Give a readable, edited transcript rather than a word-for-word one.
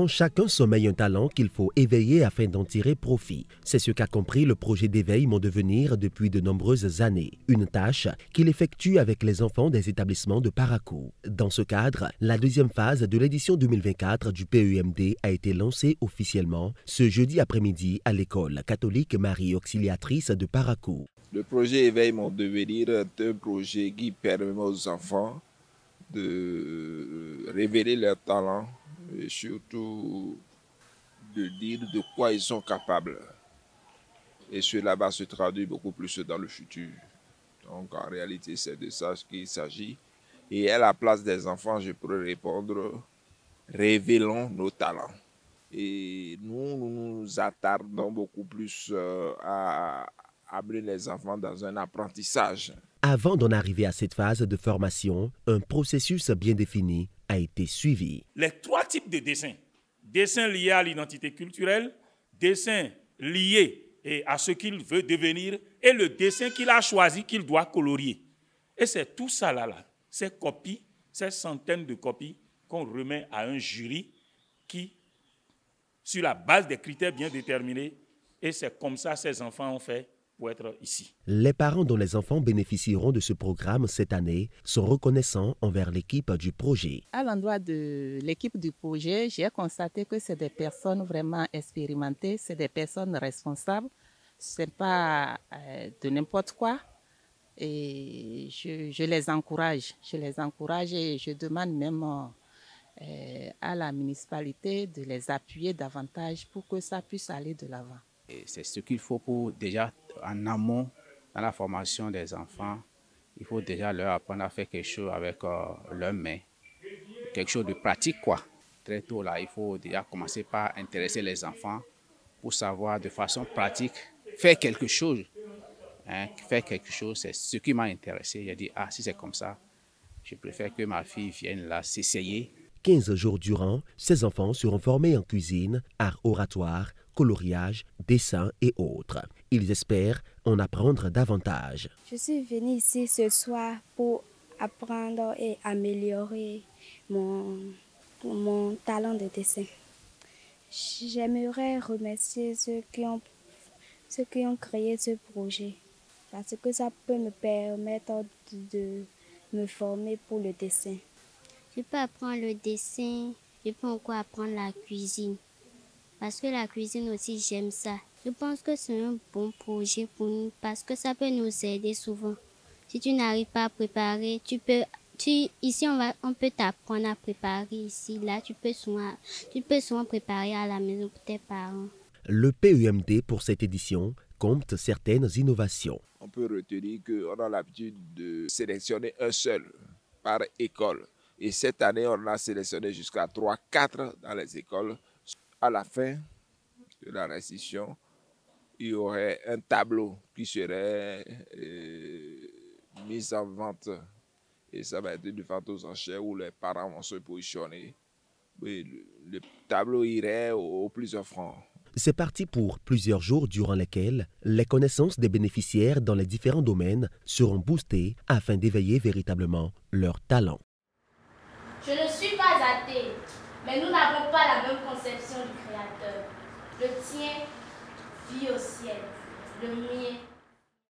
chacun sommeille un talent qu'il faut éveiller afin d'en tirer profit. C'est ce qu'a compris le projet d'éveil Mon Devenir depuis de nombreuses années. Une tâche qu'il effectue avec les enfants des établissements de Parakou. Dans ce cadre, la deuxième phase de l'édition 2024 du PEMD a été lancée officiellement ce jeudi après-midi à l'école catholique Marie Auxiliatrice de Parakou. Le projet Éveil Mon Devenir est un projet qui permet aux enfants de révéler leurs talents et surtout de dire de quoi ils sont capables. Et cela va se traduire beaucoup plus dans le futur. Donc en réalité, c'est de ça qu'il s'agit. Et à la place des enfants, je pourrais répondre, révélons nos talents. Et nous nous attardons beaucoup plus à amener les enfants dans un apprentissage. Avant d'en arriver à cette phase de formation, un processus bien défini a été suivi. Les trois types de dessins. Dessins liés à l'identité culturelle, dessins liés à ce qu'il veut devenir et le dessin qu'il a choisi qu'il doit colorier. Et c'est tout ça là, ces copies, ces centaines de copies qu'on remet à un jury qui, sur la base des critères bien déterminés, et c'est comme ça que ces enfants ont fait pour être ici. Les parents dont les enfants bénéficieront de ce programme cette année sont reconnaissants envers l'équipe du projet. À l'endroit de l'équipe du projet, j'ai constaté que c'est des personnes vraiment expérimentées, c'est des personnes responsables, ce n'est pas de n'importe quoi. Et je les encourage et je demande même à la municipalité de les appuyer davantage pour que ça puisse aller de l'avant. C'est ce qu'il faut pour déjà en amont, dans la formation des enfants, il faut déjà leur apprendre à faire quelque chose avec leurs mains, quelque chose de pratique quoi. Très tôt là, il faut déjà commencer par intéresser les enfants pour savoir de façon pratique faire quelque chose. Faire quelque chose, c'est ce qui m'a intéressé. J'ai dit, si c'est comme ça, je préfère que ma fille vienne là s'essayer. 15 jours durant, ces enfants seront formés en cuisine, art oratoire, coloriage, dessin et autres. Ils espèrent en apprendre davantage. Je suis venue ici ce soir pour apprendre et améliorer mon talent de dessin. J'aimerais remercier ceux qui ont créé ce projet parce que ça peut me permettre de me former pour le dessin. Je peux apprendre le dessin, je peux encore apprendre la cuisine. Parce que la cuisine aussi, j'aime ça. Je pense que c'est un bon projet pour nous parce que ça peut nous aider souvent. Si tu n'arrives pas à préparer, ici on peut t'apprendre à préparer ici. Là, tu peux souvent préparer à la maison pour tes parents. Le PEMD pour cette édition compte certaines innovations. On peut retenir qu'on a l'habitude de sélectionner un seul par école. Et cette année, on a sélectionné jusqu'à 3-4 dans les écoles. À la fin de la restitution, il y aurait un tableau qui serait mis en vente. Et ça va être une vente aux enchères où les parents vont se positionner. Le tableau irait au plus offrant. C'est parti pour plusieurs jours durant lesquels les connaissances des bénéficiaires dans les différents domaines seront boostées afin d'éveiller véritablement leur talent. Je ne suis pas athée, mais nous n'avons pas la même conception du Créateur. Le tien vit au ciel, le mien